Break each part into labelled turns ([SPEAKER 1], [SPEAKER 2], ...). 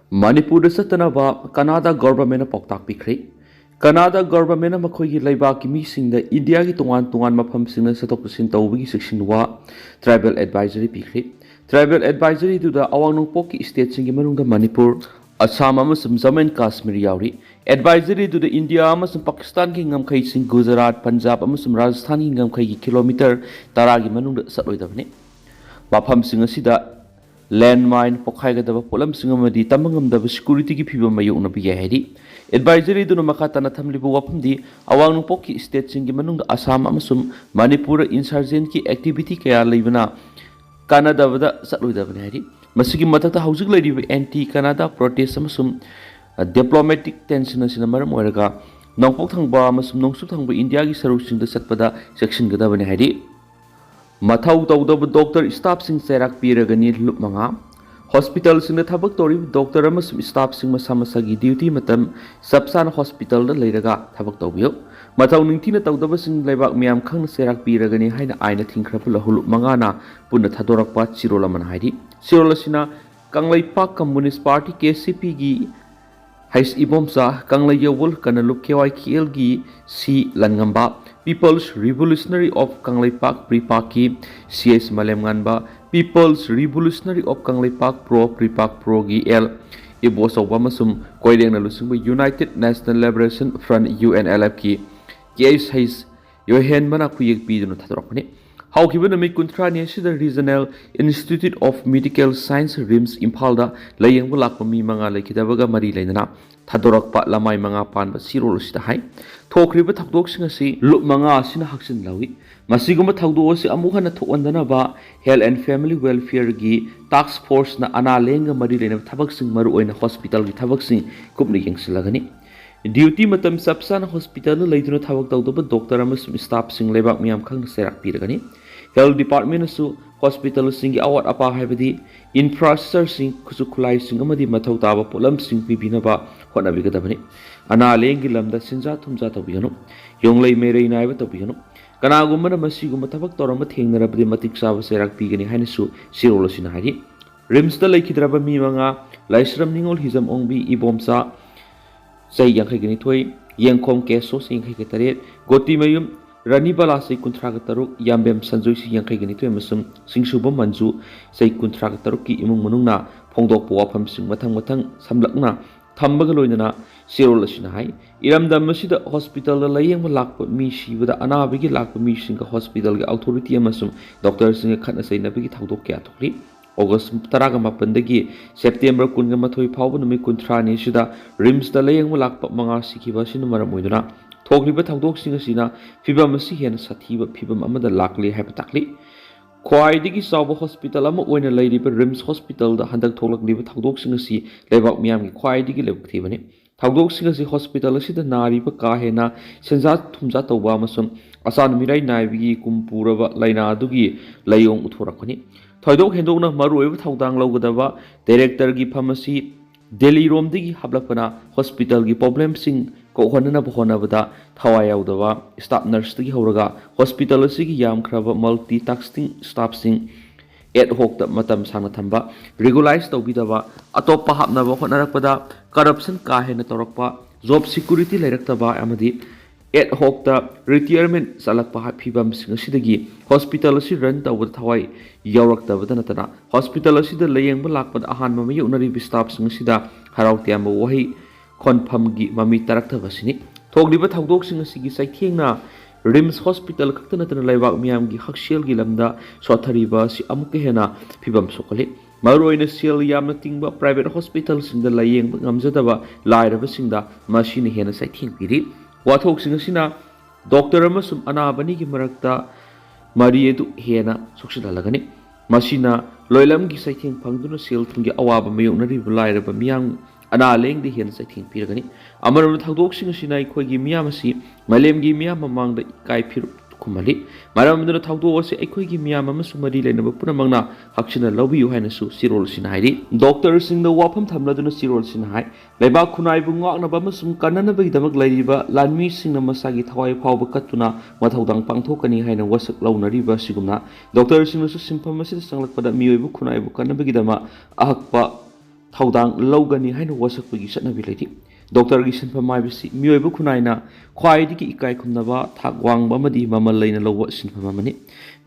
[SPEAKER 1] Manipur chattanaba Canada Govt.na paotak phakhre. Canada Govt.na makhoi laibak mi singda India gi tongan mafam singna satok sin tawbigi section wa tribal advisory phakhre. Tribal advisory to the awang nongpok ki state singi manungda Manipur, Assam amasum Jammu and Kashmir yauri. Advisory to the India amasum Pakistan ki ngamkhai sing Gujarat, Punjab amasum Rajasthan ki ngamkhai ki kilometer taragi manungda satloidabne. Mafam singa sida landmine pokhaigdaba polam singamadi tamangam security ki phiba mayu na biya hedi advisory dunu makatana thamlibu wapumdi awang nungpok ki state singi manung Assam amasum Manipur insurgent ki activity kaya leibana Canada Govt.na satluidabane hedi masigi matakta haujik leiriba anti Canada protest amasum diplomatic tension asina maram oiraga nongpok thangba amasum nongsuk thangba India gi sarusingda satpada section gadabane hedi Mathau tawdaba doctor staff sing serak piragani lup manga hospital sing thabak tori doctor amasum staff sing masamasa duty matam sabsan hospital da leiraga thabak tawbiyo mathau ningthina tawdaba sing leibak miam khang serak piragani haina aina thingkhrapula hulup manga na punna thadorakpa chirola man haidi chirola sina Kanglaipak Communist Party KCP gi Hais ibomsa Kanglai yawul kanalup KYKL gi si langamba People's Revolutionary of Kanglaipak Pripaki CS Malemnganba People's Revolutionary of Kanglaipak Pro Pripak Pro gi L Ibos Obamasum Koideng na lusungba United National Liberation Front UNLF ki case hais yohen mana kuyek bidunu thadrokne Haukiba na may kuntrani the Regional Institute of Medical Science RIMS Imphal da layang bulak mi mga laikitabaga mari lainana thadorak pa lamay mga pan ba sirol sida hai thokriba thakdok singa si lup mga sina haksin lawi masiguma thakdo si amuha na thuandana ba Health and Family Welfare gi task force na analenga mari laina thabak sing maru oina hospital gi thabak sing kupni yengsilagani duty matam sabsan hospital leiduna thabak tawdaba doctor amasum staff sing lebak miam khang serak piragani health department asu hospital sing awat apa haibadi infrastructure sing kusukulai sing amadi mathau taba polam sing pibinaba honabigadabani ana lengi lamda sinja thumja tawbiganu yonglei merei naiba tawbiganu kanagumana masiguma thabak torama thengnarabdi matik saba serak pigani hainasu sirolosina hari rims da laikhidraba mi manga laisram ningol hizam ongbi ibomsa Say yang kay ganitoy, yang kom keso sa yang kay katarit, goti mayum, rani bala say kontrakataruk, yambem sanjoy si yang kay ganitoy masum, sing subam manju, say kontrakataruk ki imong manung na, pongdok po wapam sing matang samlak na, tambagaloy na sirol sinahay, iramdam masida hospital na layang malakpo misi, wada anabigi lakpo misi nga hospital ga authority masum, doktor sing kat na say nabigi tawdok kaya tukli. August taraga mapandagi September kunga mathoi phawba numi kuntrani sida rims da layang malakpa mga sikiba sinu maramoiduna thokliba thawdok singa sina fibam asi hena sathiba fibam amada lakli haiba takli khwaidigi sawba hospital ama oina leiriba rims hospital da handak thoklakliba thawdok singa si lebak miyam gi khwaidigi lebthibani thawdok singa si hospital asida nariba ka hena senja thumja tawba amasum asan mirai naibi kumpuraba laina adugi layong uthorakani Thoidok hendokna maru eba thawdang lawgadaba director gi pharmacy Delhi romdigi hablakpana hospital gi problem sing ko honana bhonabada thawai yaudaba staff nurse gi horaga hospital asigi yamkhraba multitasking staff sing ad hoc da matam sangna thamba regularize tawbidaba atoppa hapnaba honarakpada corruption ka hena torakpa job security lairaktaba amadi ad hoc da retirement salakpa phibam sing asidagi hospital asi run tawda thawai yauraktabada natana hospital asida layengba lakpad ahanma mayu nari staff sing asida harautyamba wahi confirm gi mami tarakthaba sini thogliba thawdok sing asigi saithengna rims hospital khaktana tana laibak miyam gi haksel gi lamda sothariba si amuke hena phibam sokale maroina sel yamna tingba private hospital singda layengba ngamjadaba lairaba singda machine hena saitheng piri wathok sing asina doctor amasum anabani gi marakta mari edu hena suksida lagani masina loilam gi saitheng phangduna sel thungi awaba mayonari bulairaba miyang ana leng de hen saitheng piragani amaram thagdok sing asina ikhoigi miyam asi malem gi miyam mamangda kai phir kumali maram duna thagdo ase ikhoigi miyam amasu mari leinaba punamangna hakchina lobiyu haina su sirol sin hairi doctor sing the wapam thamla duna sirol sin hai leba khunai bu ngak na ba masum kanana ba gidamak lairiba lanmi sing na masagi thawai phawba katuna mathaudang pangthokani haina wasak launari ba sigumna doctor sing su simpam masi sanglakpada miyoi bu khunai bu kanana ba gidama ahakpa थौदांग लौगनी हाइन वसकपगी चटनबी लेति doctor की सिनफम हाइबसी मियोइब खुनाइना ख्वाइदगी इकाई खुमनबा थाक वांगबा अमदि ममल लैना लौब सिनफम अमनि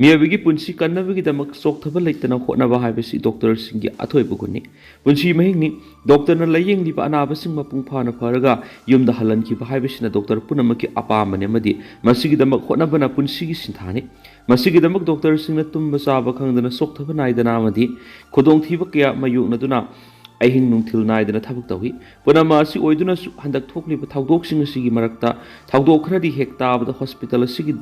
[SPEAKER 1] मियोइबगी पुंसी कन्नबगीदमक सोक्थब लेतना होटनबा हाइबसी डॉक्टर सिंगी अथोइब गुनि पुंसी महिंगनि डॉक्टर लयेंगलिबा अनाबसिंग मपुंग फाना फरगा युमदा हलनखिबा हाइबसिना डॉक्टर पुनमकी अपामने अमदि मसिगीदमक होटनबना पुंसीगी सिनथानि मसिगीदमक डॉक्टर सिंगना तुंबा चाबा खंगदना सोक्थब नाइदना अमदि खुदोंथीबा कया मयुगनदुना अहिंग नुंथिल नाइदना थबक तौहि पुनम असि ओइदुना हंदक थोकलिबा थौदोकसिंग असिगी मरक्ता थौदोक खरदि हेक ताबदा हॉस्पिटल असिगी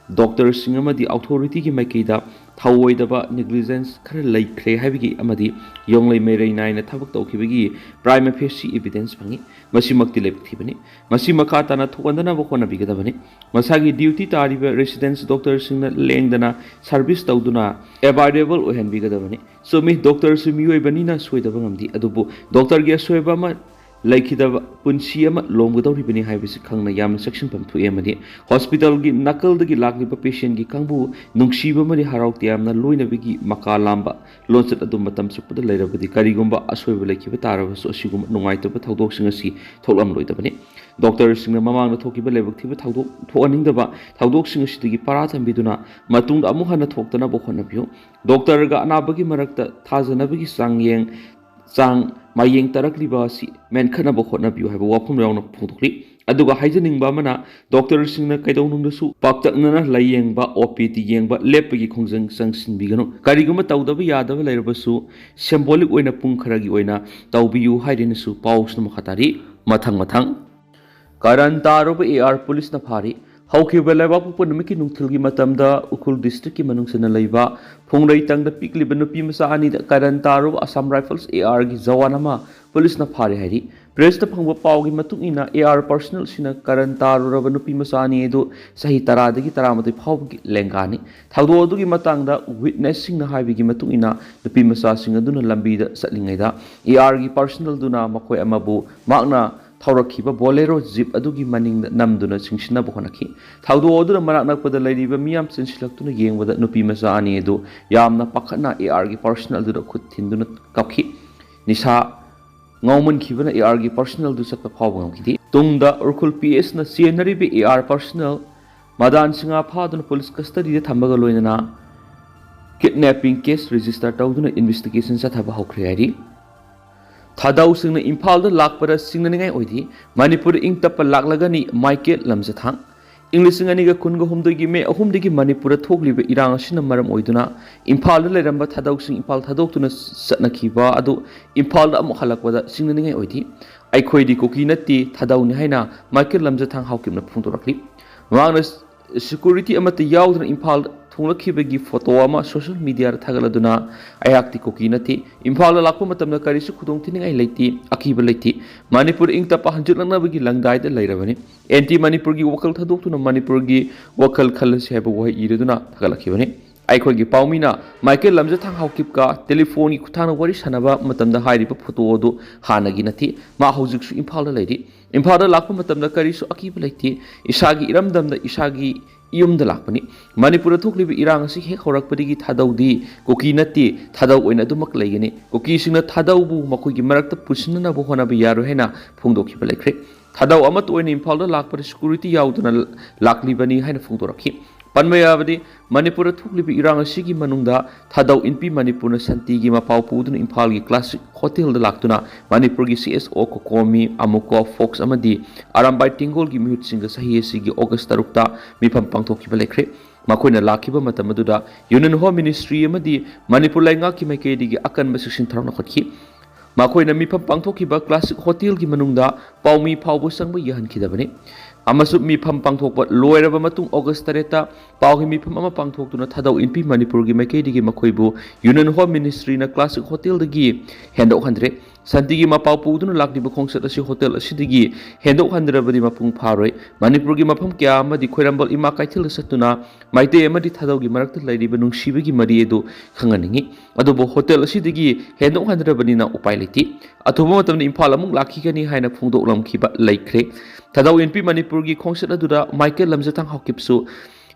[SPEAKER 1] डॉक्टर सिंग अमदि अथॉरिटी की माइकैदा थौओइदबा नेग्लिजेंस खर लैख्रे हाइबगी अमदि योंगलै मेरै नाइना थबक तौखिबगी प्राइम फेसी एविडेंस फंगी मसिमक्ति लेपथिबनि मसि मखा ताना थोकंदना बखोना बिगदबनि मसागी ड्यूटी तारिबा रेसिडेंस डॉक्टर सिंगना लेंगदना सर्विस तौदुना अवेलेबल ओहन बिगदबनि सो मी डॉक्टर सुमियोइबनिना सोइदबा ngamdi adubu doctor gi soiba ma laikhidaba punsi ama lomgdawribani haibisi khangna yamna section pamthu emadi hospital gi nakal dagi lakliba patient gi kangbu nungsiba mari harauti amna loina bigi makalamba lonchat adu matam supada lairabadi karigumba asoiba laikhiba tarabasu asigum nungaitaba thodok singa si tholam loidabani doctor singna mamangna thokiba lebak thiba thodok thoaningdaba thodok singa sidagi para thambiduna matungda amu hana thoktana bokhona biyo doctor ga anabagi marakta thajanabagi sangyeng sang mayeng tarakliba si men khana bokhona biyo haiba wafum rauna phungthokli aduga haijaningba mana doctor singna kaidonungdasu paktaknana layengba OPT yengba lepagi khongjang sangsin bigano kariguma tawdaba yadaba lairabasu symbolic oina pung kharagi oina tawbiyu hairinasu pausna makhatari mathang karan taroba AR police na phari हौखिबा लेबाक पुनमिकी नुंगथिलगी मतमदा उखुल district की मनुंगसना लैबा फोंगरै तंगदा पिकलिबा नुपी मसा अनिदा करन तारो Assam rifles AR की जवान अमा police ना फारे हाइरी press दा फंगबा Pawgi मतुंगिना AR personal सिना करन तारो रबा नुपी मसा अनि एदो सही तरादगी तरामते फावगी लेंगानी थाउदो अदुगी मतंगदा विटनेसिंग ना हाइबिगी मतुंगिना नुपी मसा सिंग अदुना लंबीदा सटलिंगैदा AR की पर्सनल दुना मखोय अमाबु मागना थौरखिबा बोलेरो जीप अदुगी मनिंग नमदुना सिंगसिना बखोनखि थाउदो अदुना मराक नकपदा लैरिबा मियाम सिनसिलक्तुना येंगबदा नुपी मसा अनि एदो यामना पखना AR की पर्सनल दुना खुद थिंदुना कपखि निसा ngawmun khibana AR की पर्सनल दु सत्पा फावंग खिदि तुंगदा उरखुल PS ना सीएनरीबी AR पर्सनल मदान सिंगा फादुना पुलिस कस्टडी थंबगा लोइना किडनैपिंग केस रजिस्टर तौदुना इन्वेस्टिगेशन सथाबा हौख्रे हाइरि thadou singna Imphal da lakpara singna ningai oidi Manipur ing tap laklagani Michael lamjathang English ngani ga kunga humdagi me ahumdagi Manipur thokliba irang asina maram oiduna Imphal da leramba thadou sing Imphal thadoktuna satnakhiba adu Imphal da amuk halakbada singna ningai oidi aikhoidi koki natti thadou ni haina Michael lamjathang haukimna phungtorakli wangna security amata yaudna Imphal थोंलखिबगी photo अमा social media थागलदुना आयाक्ति कोकी नथि इम्फाल लाखो मतमना करिसु खुदोंथिनिंगाई लेति अखिब लेति मणिपुर इंग तपा हंजुलंगनाबगी लंगदाइदा लैरबनि anti Manipur की वकल थदोक्तुना मणिपुर की वकल खलसे हैब वह इरदुना थागलखिबनि आइखोगी पाउमिना माइकेल लमजाथांग हाउकिबका टेलीफोन की खुथाना वरि सनबा मतमदा हाइरिबा फोटो दो हानगी नथि मा हौजिकसु इम्फाल लैरि इम्फाल लाखो मतमदा करिसु अखिब लेति इसागी इरमदमदा इसागी इयुमदा लाखपनि मणिपुर थोकलिबि इरांग असि हेक हौरकपदिगी थादौदी कोकी नत्ति थादौ ओइना दुमक लैगनि कोकी सिंगना थादौबु मखोइगी मरक्ता पुसननाबु होनाबि यारो हैना फोंदोखिबा लेख्रे थादौ अमत ओइना इम्फाल लाखपदि सिक्युरिटी याउदना लाखलिबनि हैना फोंदोरखि पन्मयाबदि मणिपुर थोकलिबि इरांग असिगी मनुंगदा थादौ इनपी मणिपुरना संतिगी मपाउ पुदुना इम्फाल की क्लासिक होटल दा लाक्तुना मणिपुर की CSO कोकोमी अमुको फोक्स अमदि आरामबाई टिंगोल की म्यूट सिंग सही सिगी अगस्त 6 मिफम पांगथोखिबा लेख्रे मखोइना लाखिबा मतम अदुदा यूनियन होम मिनिस्ट्री अमदि मणिपुर लाइंगा की मैकेदिगी अकनबा सेक्शन थरना खटखि मखोइना मिफम पांगथोखिबा क्लासिक होटल की मनुंगदा पाउमी फाउबो संग यहनखिदबनि अमसु मिफम पांगथोकबा लोयरबा मतुंग अगस्त 3 पाउगी मिफम अमा पांगथोकतुना थादौ इनपी मणिपुर की मैकेदिगी मखोइबु यूनियन होम मिनिस्ट्री ना क्लासिक होटल दगी हेंडो हंद्रे संतिगी मपाउ पुदुना लाक्लिबा खोंगसत असि होटल असिदगी हेंडो हंद्रबदि मपुंग फारोय मणिपुर की मफम क्या अमदि खोइरंबल इमा काइथिल सतुना माइते अमदि थादौगी मरक्ता लैरिबा नुंगसिबगी मरि एदु खंगनिंगी अदुबो होटल असिदगी हेंडो हंद्रबनिना उपाय लेति अथुबा मतमनि इम्फाल अमुक लाखिगनि हाइना फोंदोकलमखिबा लैख्रे थादौ एनपी मणिपुर की खोंगसत अदुदा माइकेल लमजाथांग हाउकिपसु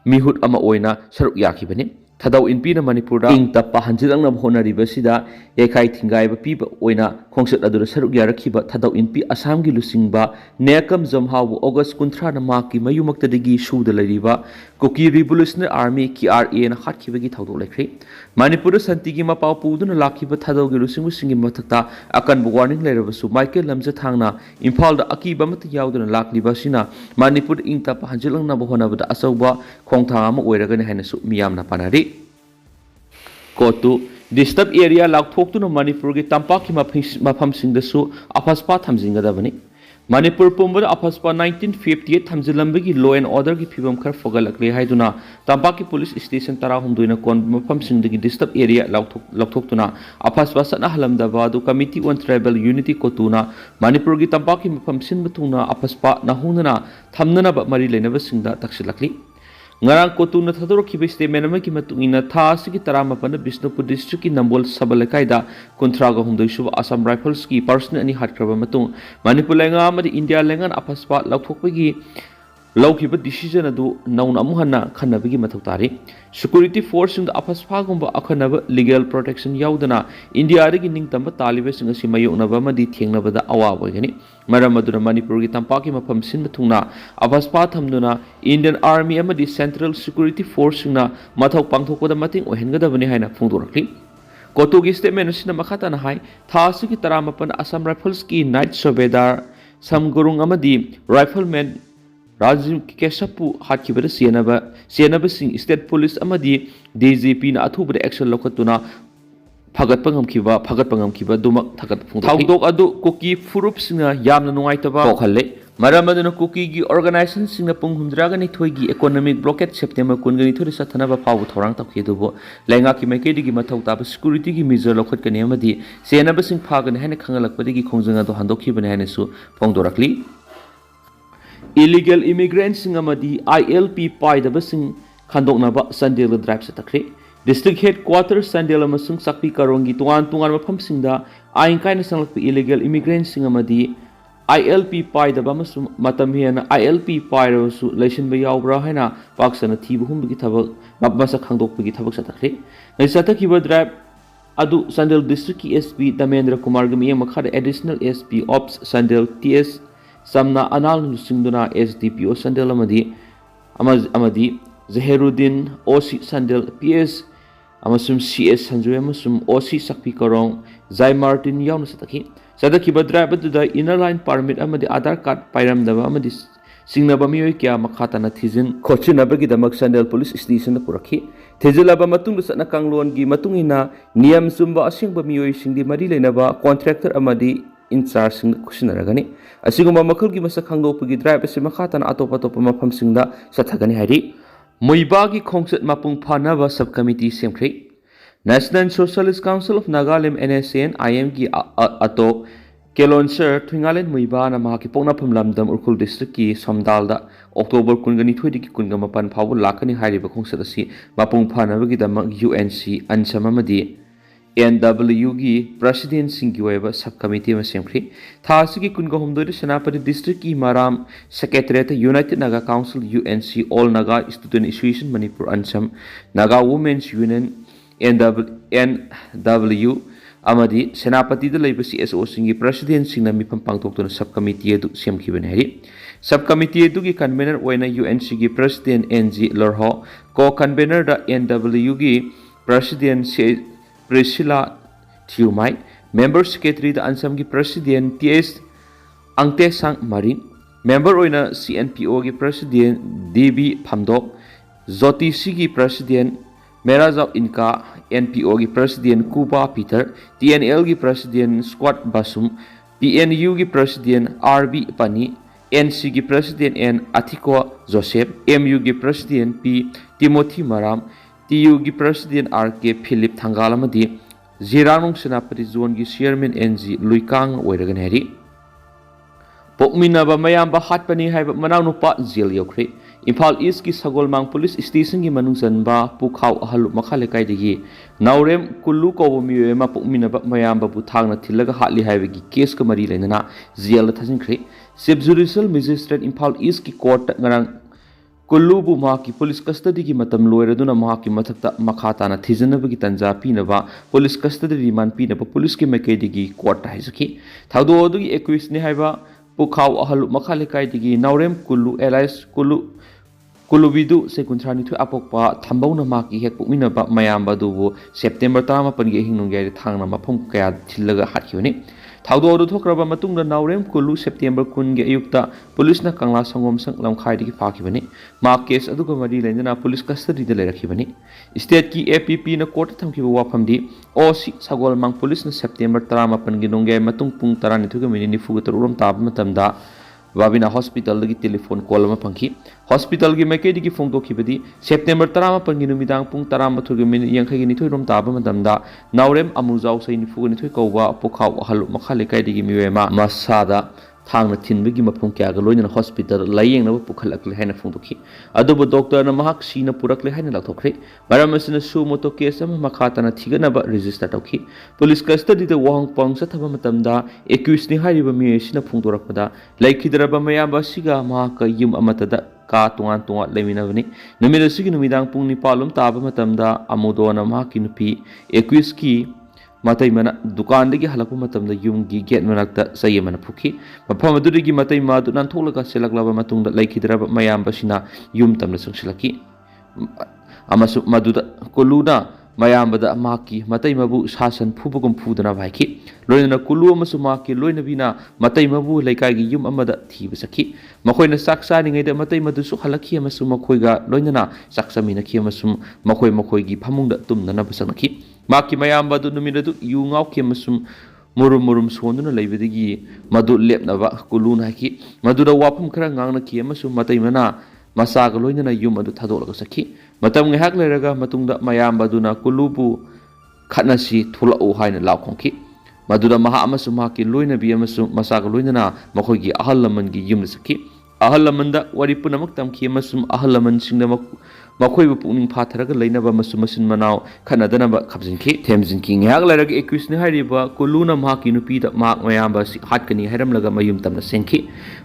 [SPEAKER 1] मिहुत अमा ओइना सरुक याखिबनि thadou inpina Manipur da ing tappa hanjilangna honariba sida yekai thingai ba piba oina khongsat adura saruk yarakhiba thadou inpi Assam gi lusingba nekam jamhaw August 13 na maki mayumakta degi suda lariba Kuki Revolutionary Army KRA na khatkiba gi thawdok lekri Manipur santi gi mapaw puduna lakhiba thadou gi lusingu singi mathakta akan bu warning lerabasu Michael lamja thangna Imphal da akiba mat yawduna lakliba sina Manipur ing tappa hanjilangna honabada asawba khongthang ama oiragani haina su miyamna panari Kotu disturb area laukthoktu Manipur gi tampak ki mafam singdasu afaspa thamjingadabani Manipur pumbada afaspa 1958 thamjilambagi law and order gi phibam khar fogalakle haiduna tampak ki police station tara humduina kon mafam singdagi disturb area laukthoktu afaspa sana halamdaba du committee on tribal unity kotuna Manipur gi tampak ki mafam sinbatuna afaspa nahunana thamnana ba mari lenaba singda taksilakli ngarang kotuna thadorokhiba statement amaki matungina tha asigi taramapana Bishnupur district ki Nambol sabalakaida kunthraga humdoi suba Assam Rifles ki person ani hatkraba matung Manipur lenga amadi India lengan apaspa laukthokpagi lawkhiba decision adu nauna amuhanna khanabagi mathau tari security force sing apaspa gumba akhanaba legal protection yaudana India rigi ningtamba talibe sing asi mayoknaba madi thengnabada awa boigani maram aduna Manipur gi tampaki mafam sin thungna apaspa thamduna Indian Army amadi Central Security Force singna mathau pangthokpada mating ohengadabani haina phungdorakli Kotugi statement sina makhata na hai thasi ki taramapan Assam Rifles ki night surveyor samgurung amadi rifleman Rajiv Kesapu hatkibada sienaba sing state police amadi DGP na athubada action lokatuna phagat pangam kiba dumak thagat thawdok adu Kuki furup singa yamna nungaitaba kokhalle maram aduna Kuki gi organization singna pung humdraga ni thoigi economic blockade September 19 thori sathanaba pawu thorang takhidubo lenga ki maikedi gi mathau taba security gi measure lokhat kani amadi sienaba sing phagani haina khangalakpadi gi khongjanga do handokhibani haina su phongdorakli illegal immigrants sing amadi ILP paidaba sing khandoknaba Sandel drive satakre district headquarters Sandel amasung sakpi karongi tungan mafam singda ain kaina sanglakpi illegal immigrants sing amadi ILP paidaba amasung matam hena ILP pairasu leisinba yawbra haina paksana thibu humbigi thabak mabasa khangdokpigi thabak satakre ngai satakhiba drive adu Sandel district ki SP Damendra Kumar gami makhada additional SP Ops Sandel TS Samna anal singduna SDPO Sandel amadi Zaheruddin OC Sandel PS amasum CS Sanjoy amasum OC Sakpi Karong Zai Martin yauna sataki driver da inner line permit amadi Aadhaar card pairamdaba amadi singnaba miyoi kya makhata na thizin khochinabagi damak Sandel police station na purakhi thejilaba matung satna kanglon gi matungina niyam sumba asingba miyoi singdi mari lenaba contractor amadi in charge sing kusinaragani asiguma makal gi masa khangdopagi drive ase makhatan atop mafam singda sathagani hari moibagi khongsat mapung phanaba sub committee semkhre National Socialist Council of Nagaland NSN IM gi ato kelonsir thingalen moiba na mahaki pokna phamlamdam urkhul district ki somdalda October 19 ki 18 phaw lakani hariba khongsat asi mapung phanaba gi damak UNC ansamamadi NW gi president singi waiba subcommittee ma semkhri thasi ki kunga humdori senapati district ki maram secretariat United Naga Council UNC All Naga Student Association Manipur Ansam Naga Women's Union NW amadi senapati da laiba CSO singi president singna mipam pangtokna subcommittee edu semkhibani hari subcommittee edu gi convener oina UNC gi president NG Lorho co-convener da NW gi president Priscilla Thiumai, Member Secretary the Ansam gi President TS Angte Sang Marin, Member oina CNPO gi President DB Phamdok, Jyoti C gi President Merajaw Inka, NPO gi President Kuba Peter, TNL gi President Squad Basum, PNU gi President RB Pani, NC gi President N Athiko Joseph, MU gi President P Timothy Maram, TU gi President RK Philip Thangalamadi Ziranong Senapati Zone gi Chairman NG Luikang oiragani hari pokminaba mayamba hatpani haiba manaunupa jail yokre Imphal East ki Sagolmang Police Station gi manungsanba pukhaw ahalu makhalekai digi naurem kullu ko miwe ma pokminaba mayamba bu thangna thilaga hatli haiba gi case ka mari lenana jail thajinkre Chief Judicial Magistrate Imphal East ki court ngarang Kulubu mahaki police custody ki matam loiraduna mahaki mathakta makha tana thijanabagi tanja pinaba police custody remand pinaba police ki maikaidigi court haizaki thadou adugi 21 ni haiba pukhaw ahalu makha lekai digi naurem kulu allies kulubidu sekuntrani thu apokpa thambawna maki hek pukminaba mayamba dubu September 18 gi hingnungai thangna mafam kaya thillaga hatkhiyoni thadou adu thokraba matungda naurem kulu September 1 gi ayukta police na kangla sangom sang lamkhai digi phakibani ma case aduga mari lendana police custody de lerakibani state ki APP na court thamkiba wafamdi OC sagol mang police na September 18 gi nongai matung pung 12 ga minute 94 tab matamda Wabina hospital lagi telephone call ma pangki hospital gi makai digi phone to khibadi September 18 gi numidang pung 12 gi minute yankhai gi nithoi rom taba matamda naurem amuzau sai ni fu ni thoi kawwa pokhaw halu makhale kai digi miwema masada thangna thinbagi mapum kya ga loina hospital layeng na pukhalakle haina phungdokhi adubu doctor na mahak sina purakle haina lathokre baramasina su moto case ama makhata na thigana ba register tokhi police custody de wahang pang sathaba matamda 21 ni hariba mi sina phungdorakpada laikhidraba mayamba siga mahaka yum amatada ka tungan tunga leminabani numida sigi numidang pung ni palum taba matamda amudona mahaki nupi 21 ki matai mana dukan degi halakpa matamda yumgi gate manakta saye mana phuki mafam adudegi matai ma du nan tholaga selaklaba matungda laikhidraba mayamba sina yum tamna sangsilaki amasu maduda koluna mayambada maki matai mabu sasan phubugum phudana bhaiki loina kulu amasu maki loina bina matai mabu laikai gi yum amada thiba saki makoina saksa ni ngai da matai madu su halaki amasu makoiga loina na saksa mina ki amasu makoi gi phamungda tumna na basangki maki mayamba du numina du yu ngau ki amasu murum sonduna leibadigi madu lepnaba kuluna haki madura wapum khara ngangna ki amasu matai mana masaga loina yum adu thadolaga saki matam ngahak leraga matungda mayamba duna kulubu khatnasi thulau haina lakhongki maduda maha amasu mahaki loina bi amasu masaga loina na makhoigi ahal laman gi yum saki ahal lamanda wari punamak tamki amasu ahal laman singna makhoi bu pungning phatharaga leinaba masu masin manau khanadana ba khabjinki themjinki ngahak leraga 21 ni hariba kuluna mahaki nupi da mak mayamba si hatkani hairam laga mayum tamna sengki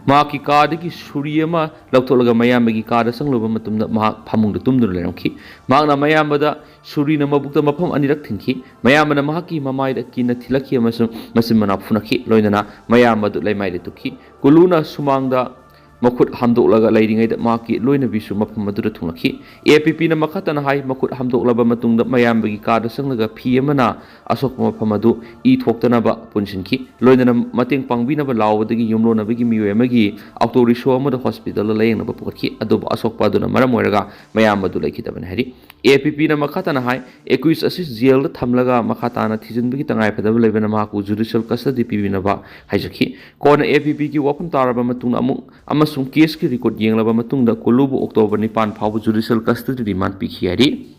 [SPEAKER 1] mahaki kadagi suriyama lautolaga mayamba gi kada sangloba matumda mahak phamungda tumduna leramki makna mayamba da surina mabukta mafam anirak thinki mayamba na mahaki mamai da kina thilaki amasu masin mana phunaki loinana mayamba du laimai de tukhi kuluna sumangda makut hamdolaga lairingai da maki loina bisu mafam madura thunaki APP na makhatana hai makut hamdolaba matungda mayamba gi kada sanglaga phiyamana asok mafam adu I thoktana ba punsinki loina na mateng pangbina ba lawdagi yumlona bagi miyoemagi autoriso amada hospital la layeng na ba pukki adu asok paduna maramoiraga mayamba du laikhitabana hari APP na makhatana hai 21 asis jail thamlaga makhatana thijinbagi tangai phadaba leibana maku judicial custody pibina ba haijaki kona APP ki wapam taraba matungna amasung case ki record yenglaba matungda kulubu October 9 fawbu judicial custody remand pikhi hari